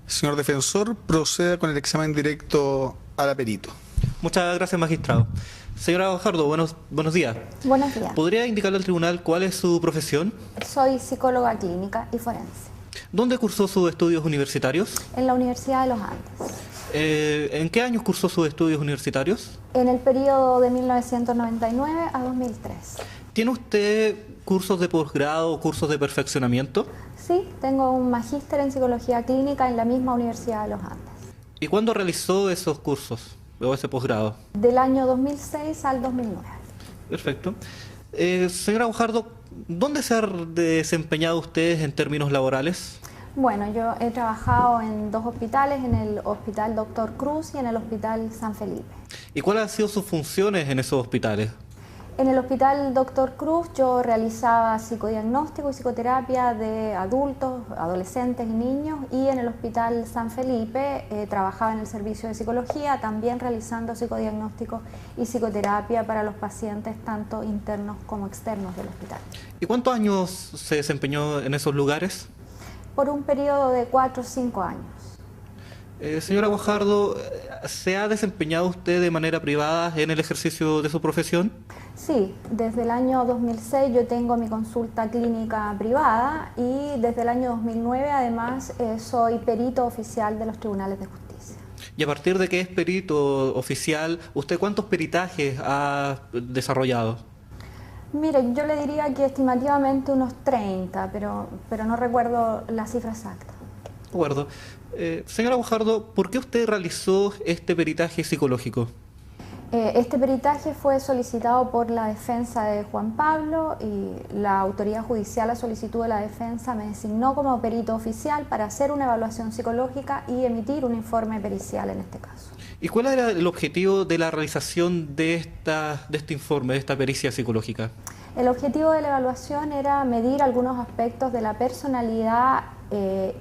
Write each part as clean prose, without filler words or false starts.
Señor defensor, proceda con el examen directo a la perito. Muchas gracias, magistrado. Señora Guajardo, buenos días. Buenos días. ¿Podría indicarle al tribunal cuál es su profesión? Soy psicóloga clínica y forense. ¿Dónde cursó sus estudios universitarios? En la Universidad de los Andes. ¿En qué años cursó sus estudios universitarios? En el periodo de 1999 a 2003. ¿Tiene usted cursos de posgrado o cursos de perfeccionamiento? Sí, tengo un magíster en psicología clínica en la misma Universidad de los Andes. ¿Y cuándo realizó esos cursos o ese posgrado? Del año 2006 al 2009. Perfecto. Señora Guajardo, ¿dónde se ha desempeñado usted en términos laborales? Bueno, yo he trabajado en dos hospitales, en el Hospital Dr. Cruz y en el Hospital San Felipe. ¿Y cuáles han sido sus funciones en esos hospitales? En el Hospital Dr. Cruz yo realizaba psicodiagnóstico y psicoterapia de adultos, adolescentes y niños, y en el Hospital San Felipe trabajaba en el servicio de psicología, también realizando psicodiagnóstico y psicoterapia para los pacientes tanto internos como externos del hospital. ¿Y cuántos años se desempeñó en esos lugares? Por un periodo de 4 o 5 años. Señora Guajardo, ¿se ha desempeñado usted de manera privada en el ejercicio de su profesión? Sí, desde el año 2006 yo tengo mi consulta clínica privada y desde el año 2009 además soy perito oficial de los tribunales de justicia. Y a partir de que es perito oficial, ¿usted cuántos peritajes ha desarrollado? Mire, yo le diría que estimativamente unos 30, pero no recuerdo la cifra exacta. De acuerdo. Señora Guajardo, ¿por qué usted realizó este peritaje psicológico? Este peritaje fue solicitado por la defensa de Juan Pablo y la autoridad judicial a solicitud de la defensa me designó como perito oficial para hacer una evaluación psicológica y emitir un informe pericial en este caso. ¿Y cuál era el objetivo de la realización de este informe, de esta pericia psicológica? El objetivo de la evaluación era medir algunos aspectos de la personalidad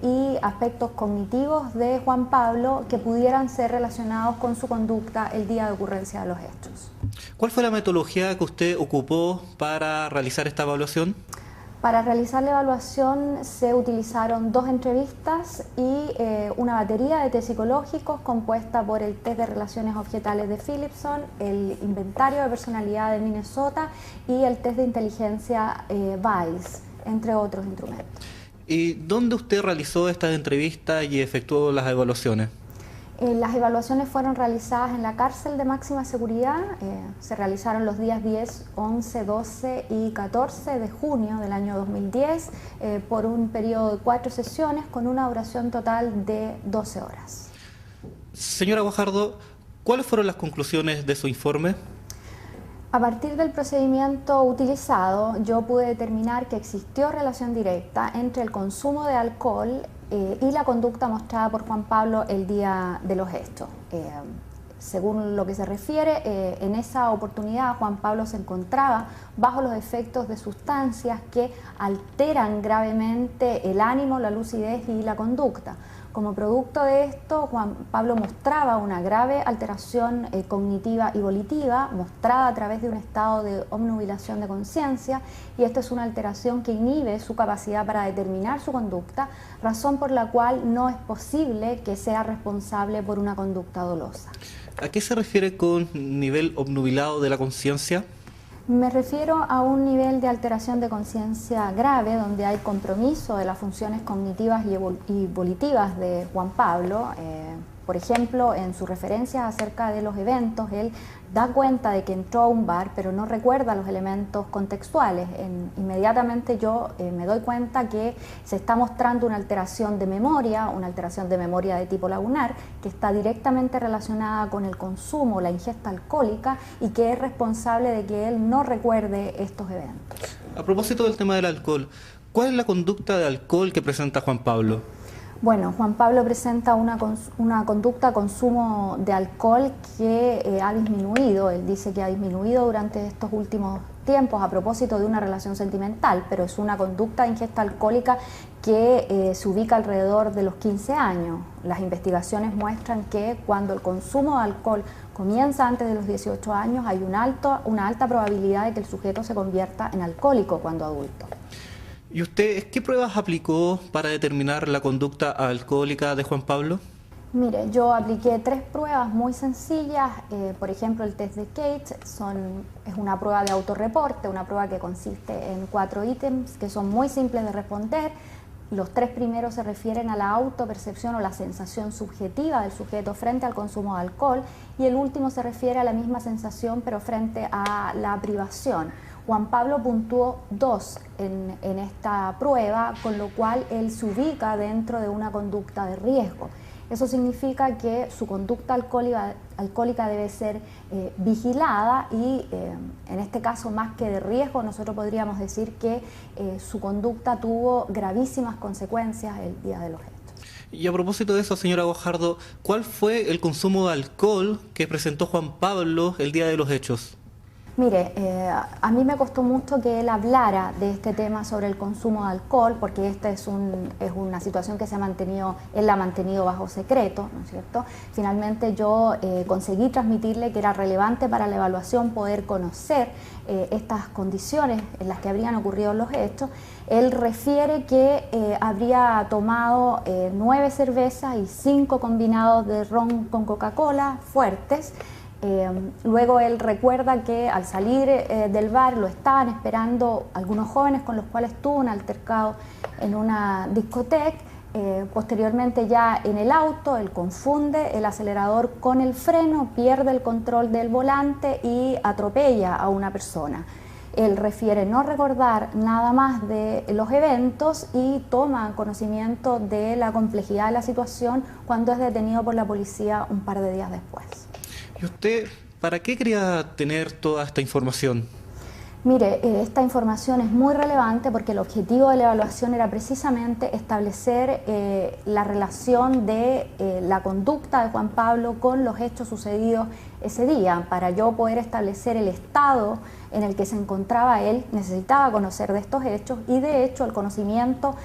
y aspectos cognitivos de Juan Pablo que pudieran ser relacionados con su conducta el día de ocurrencia de los hechos. ¿Cuál fue la metodología que usted ocupó para realizar esta evaluación? Para realizar la evaluación se utilizaron 2 entrevistas y una batería de test psicológicos compuesta por el test de relaciones objetales de Philipson, el inventario de personalidad de Minnesota y el test de inteligencia Weiss, entre otros instrumentos. ¿Y dónde usted realizó estas entrevistas y efectuó las evaluaciones? Las evaluaciones fueron realizadas en la cárcel de máxima seguridad, se realizaron los días 10, 11, 12 y 14 de junio del año 2010 por un periodo de 4 sesiones con una duración total de 12 horas. Señora Guajardo, ¿cuáles fueron las conclusiones de su informe? A partir del procedimiento utilizado, yo pude determinar que existió relación directa entre el consumo de alcohol y la conducta mostrada por Juan Pablo el día de los hechos. Según lo que se refiere, en esa oportunidad Juan Pablo se encontraba bajo los efectos de sustancias que alteran gravemente el ánimo, la lucidez y la conducta. Como producto de esto, Juan Pablo mostraba una grave alteración cognitiva y volitiva, mostrada a través de un estado de obnubilación de conciencia, y esta es una alteración que inhibe su capacidad para determinar su conducta, razón por la cual no es posible que sea responsable por una conducta dolosa. ¿A qué se refiere con nivel obnubilado de la conciencia? Me refiero a un nivel de alteración de conciencia grave donde hay compromiso de las funciones cognitivas y volitivas de Juan Pablo. Por ejemplo, en sus referencias acerca de los eventos, él da cuenta de que entró a un bar, pero no recuerda los elementos contextuales. Inmediatamente yo me doy cuenta que se está mostrando una alteración de memoria de tipo lagunar, que está directamente relacionada con el consumo, la ingesta alcohólica, y que es responsable de que él no recuerde estos eventos. A propósito del tema del alcohol, ¿cuál es la conducta de alcohol que presenta Juan Pablo? Bueno, Juan Pablo presenta una conducta de consumo de alcohol que ha disminuido. Él dice que ha disminuido durante estos últimos tiempos a propósito de una relación sentimental, pero es una conducta de ingesta alcohólica que se ubica alrededor de los 15 años. Las investigaciones muestran que cuando el consumo de alcohol comienza antes de los 18 años hay una alta probabilidad de que el sujeto se convierta en alcohólico cuando adulto. ¿Y usted qué pruebas aplicó para determinar la conducta alcohólica de Juan Pablo? Mire, yo apliqué 3 pruebas muy sencillas. Por ejemplo, el test de Cates es una prueba de autorreporte, una prueba que consiste en 4 ítems que son muy simples de responder. Los 3 primeros se refieren a la autopercepción o la sensación subjetiva del sujeto frente al consumo de alcohol, y el último se refiere a la misma sensación pero frente a la privación. Juan Pablo puntuó 2 en esta prueba, con lo cual él se ubica dentro de una conducta de riesgo. Eso significa que su conducta alcohólica debe ser vigilada y en este caso, más que de riesgo, nosotros podríamos decir que su conducta tuvo gravísimas consecuencias el día de los hechos. Y a propósito de eso, señora Guajardo, ¿cuál fue el consumo de alcohol que presentó Juan Pablo el día de los hechos? Mire, a mí me costó mucho que él hablara de este tema sobre el consumo de alcohol, porque esta es una situación que él la ha mantenido bajo secreto, ¿no es cierto? Finalmente yo conseguí transmitirle que era relevante para la evaluación poder conocer estas condiciones en las que habrían ocurrido los hechos. Él refiere que habría tomado 9 cervezas y 5 combinados de ron con Coca-Cola fuertes. Luego él recuerda que al salir del bar lo estaban esperando algunos jóvenes con los cuales tuvo un altercado en una discoteca. Posteriormente, ya en el auto, él confunde el acelerador con el freno, pierde el control del volante y atropella a una persona. Él refiere no recordar nada más de los eventos y toma conocimiento de la complejidad de la situación cuando es detenido por la policía un par de días después. ¿Y usted para qué quería tener toda esta información? Mire, esta información es muy relevante porque el objetivo de la evaluación era precisamente establecer la relación de la conducta de Juan Pablo con los hechos sucedidos ese día. Para yo poder establecer el estado en el que se encontraba él, necesitaba conocer de estos hechos, y de hecho el conocimiento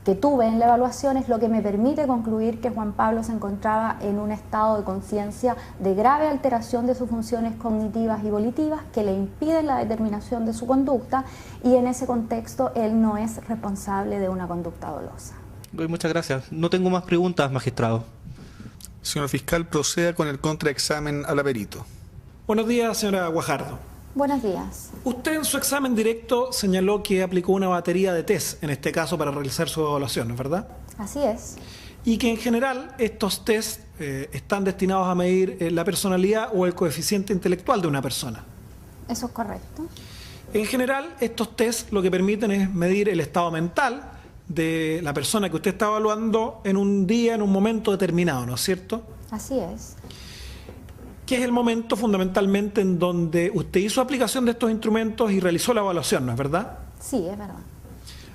que tuve en la evaluación es lo que me permite concluir que Juan Pablo se encontraba en un estado de conciencia de grave alteración de sus funciones cognitivas y volitivas que le impiden la determinación de su conducta, y en ese contexto él no es responsable de una conducta dolosa. Muchas gracias. No tengo más preguntas, magistrado. Señor fiscal, proceda con el contraexamen al aperito. Buenos días, señora Guajardo. Buenos días. Usted en su examen directo señaló que aplicó una batería de test, en este caso para realizar su evaluación, ¿no es verdad? Así es. Y que en general estos test están destinados a medir la personalidad o el coeficiente intelectual de una persona. Eso es correcto. En general, estos test lo que permiten es medir el estado mental de la persona que usted está evaluando en un día, en un momento determinado, ¿no es cierto? Así es. Que es el momento fundamentalmente en donde usted hizo aplicación de estos instrumentos y realizó la evaluación, ¿no es verdad? Sí, es verdad.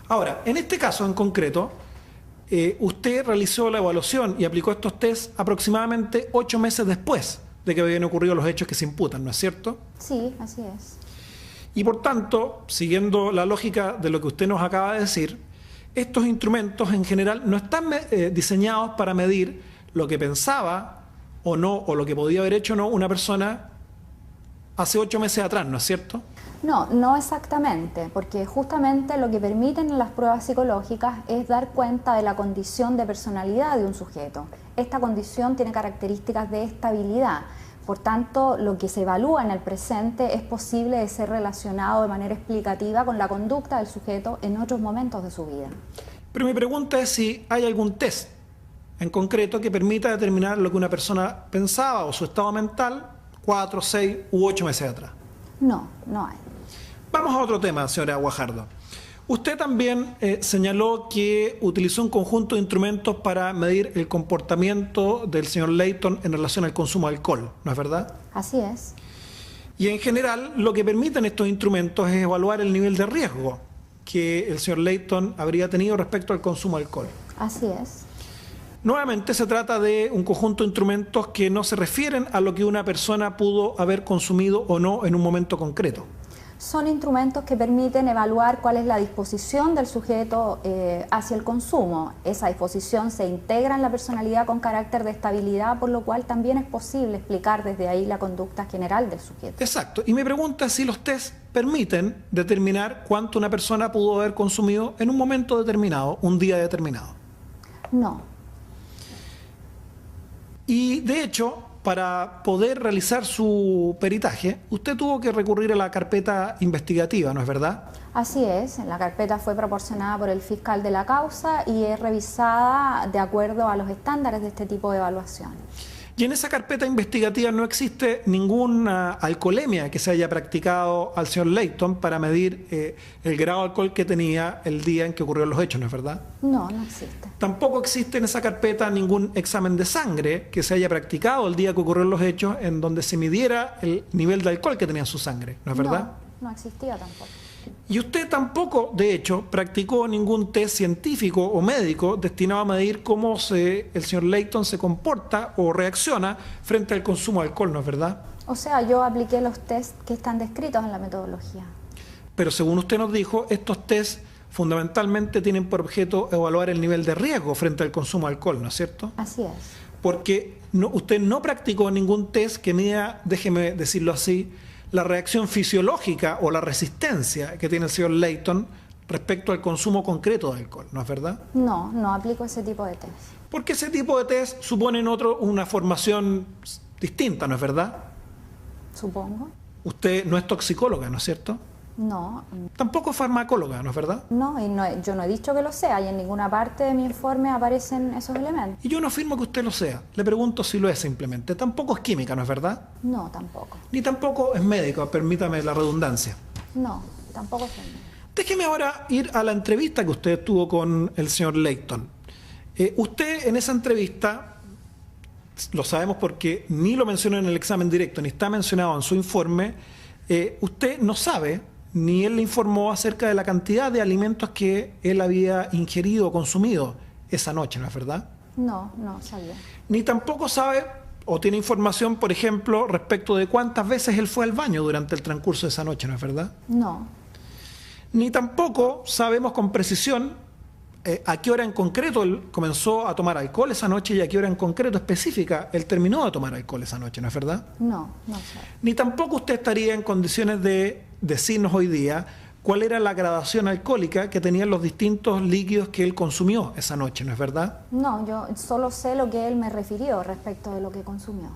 Ahora, en este caso en concreto, usted realizó la evaluación y aplicó estos test aproximadamente 8 meses después de que habían ocurrido los hechos que se imputan, ¿no es cierto? Sí, así es. Y por tanto, siguiendo la lógica de lo que usted nos acaba de decir, estos instrumentos en general no están diseñados para medir lo que pensaba o no, o lo que podía haber hecho o no una persona hace 8 meses atrás, ¿no es cierto? No, no exactamente, porque justamente lo que permiten las pruebas psicológicas es dar cuenta de la condición de personalidad de un sujeto. Esta condición tiene características de estabilidad, por tanto, lo que se evalúa en el presente es posible de ser relacionado de manera explicativa con la conducta del sujeto en otros momentos de su vida. Pero mi pregunta es si hay algún test en concreto que permita determinar lo que una persona pensaba o su estado mental 4, 6 u 8 meses atrás. No, no hay. Vamos a otro tema, señora Guajardo. Usted también señaló que utilizó un conjunto de instrumentos para medir el comportamiento del señor Layton en relación al consumo de alcohol, ¿no es verdad? Así es. Y en general lo que permiten estos instrumentos es evaluar el nivel de riesgo que el señor Layton habría tenido respecto al consumo de alcohol. Así es. Nuevamente se trata de un conjunto de instrumentos que no se refieren a lo que una persona pudo haber consumido o no en un momento concreto. Son instrumentos que permiten evaluar cuál es la disposición del sujeto hacia el consumo. Esa disposición se integra en la personalidad con carácter de estabilidad, por lo cual también es posible explicar desde ahí la conducta general del sujeto. Exacto. Y mi pregunta es si los test permiten determinar cuánto una persona pudo haber consumido en un momento determinado, un día determinado. No, Y de hecho, para poder realizar su peritaje, usted tuvo que recurrir a la carpeta investigativa, ¿no es verdad? así es. La carpeta fue proporcionada por el fiscal de la causa y es revisada de acuerdo a los estándares de este tipo de evaluación. Y en esa carpeta investigativa no existe ninguna alcoholemia que se haya practicado al señor Layton para medir el grado de alcohol que tenía el día en que ocurrieron los hechos, ¿no es verdad? No, no existe. Tampoco existe en esa carpeta ningún examen de sangre que se haya practicado el día que ocurrieron los hechos en donde se midiera el nivel de alcohol que tenía en su sangre, ¿no es verdad? No, no existía tampoco. Y usted tampoco, de hecho, practicó ningún test científico o médico destinado a medir cómo el señor Layton se comporta o reacciona frente al consumo de alcohol, ¿no es verdad? O sea, yo apliqué los test que están descritos en la metodología. Pero según usted nos dijo, estos test fundamentalmente tienen por objeto evaluar el nivel de riesgo frente al consumo de alcohol, ¿no es cierto? Así es. Porque usted no practicó ningún test que mida, déjeme decirlo así, la reacción fisiológica o la resistencia que tiene el señor Layton respecto al consumo concreto de alcohol, ¿no es verdad? No, no aplico ese tipo de test. Porque ese tipo de test suponen una formación distinta, ¿no es verdad? Supongo. Usted no es toxicóloga, ¿no es cierto? No, Tampoco es farmacóloga, ¿no es verdad? no, y yo no he dicho que lo sea y en ninguna parte de mi informe aparecen esos elementos. Y yo no afirmo que usted lo sea. Le pregunto si lo es simplemente. Tampoco es química, ¿no es verdad? No, tampoco. Ni tampoco es médico, permítame la redundancia. No, tampoco soy médico. Déjeme ahora ir a la entrevista que usted tuvo con el señor Layton. Usted en esa entrevista, lo sabemos porque ni lo mencionó en el examen directo, ni está mencionado en su informe, usted no sabe, ni él le informó acerca de la cantidad de alimentos que él había ingerido o consumido esa noche, ¿no es verdad? No, no sabía. Ni tampoco sabe o tiene información, por ejemplo, respecto de cuántas veces él fue al baño durante el transcurso de esa noche, ¿no es verdad? No, Ni tampoco sabemos con precisión a qué hora en concreto él comenzó a tomar alcohol esa noche y a qué hora en concreto específica él terminó de tomar alcohol esa noche, ¿no es verdad? no sé. Ni tampoco usted estaría en condiciones de decirnos hoy día cuál era la gradación alcohólica que tenían los distintos líquidos que él consumió esa noche, ¿no es verdad? No, yo solo sé lo que él me refirió respecto de lo que consumió.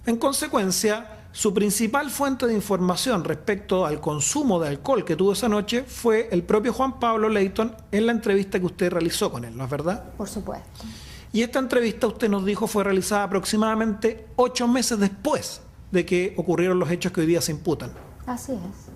En consecuencia, su principal fuente de información respecto al consumo de alcohol que tuvo esa noche fue el propio Juan Pablo Layton en la entrevista que usted realizó con él, ¿no es verdad? Por supuesto. Y esta entrevista, usted nos dijo, fue realizada aproximadamente 8 meses después de que ocurrieron los hechos que hoy día se imputan. Así es.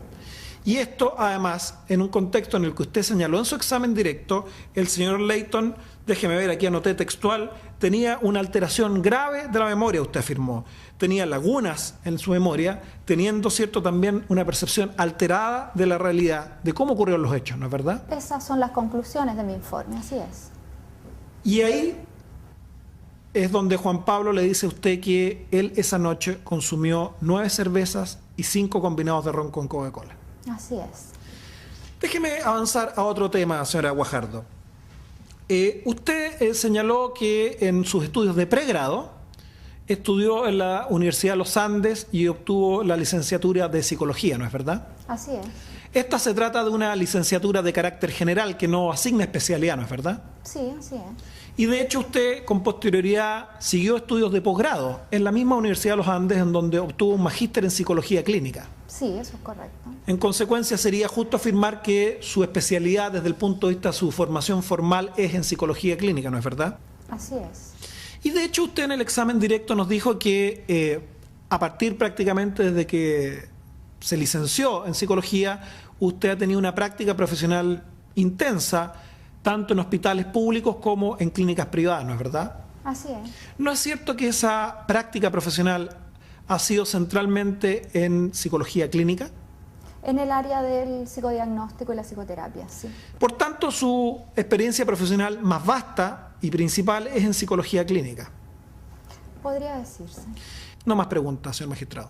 Y esto, además, en un contexto en el que usted señaló en su examen directo, el señor Layton, déjeme ver, aquí anoté textual, tenía una alteración grave de la memoria, usted afirmó. Tenía lagunas en su memoria, teniendo, cierto, también una percepción alterada de la realidad, de cómo ocurrieron los hechos, ¿no es verdad? Esas son las conclusiones de mi informe, así es. Y ahí es donde Juan Pablo le dice a usted que él esa noche consumió 9 cervezas y 5 combinados de ron con Coca-Cola. Así es. Déjeme avanzar a otro tema, señora Guajardo. Usted señaló que en sus estudios de pregrado estudió en la Universidad de los Andes y obtuvo la licenciatura de Psicología, ¿no es verdad? Así es. Esta se trata de una licenciatura de carácter general que no asigna especialidad, ¿no es verdad? Sí, así es. Y de hecho usted con posterioridad siguió estudios de posgrado en la misma Universidad de los Andes en donde obtuvo un magíster en Psicología Clínica. Sí, eso es correcto. En consecuencia, sería justo afirmar que su especialidad desde el punto de vista de su formación formal es en Psicología Clínica, ¿no es verdad? Así es. Y de hecho usted en el examen directo nos dijo que a partir prácticamente desde que se licenció en Psicología, usted ha tenido una práctica profesional intensa, tanto en hospitales públicos como en clínicas privadas, ¿no es verdad? Así es. ¿No es cierto que esa práctica profesional ha sido centralmente en psicología clínica? En el área del psicodiagnóstico y la psicoterapia, sí. Por tanto, su experiencia profesional más vasta y principal es en psicología clínica. Podría decirse. No más preguntas, señor magistrado.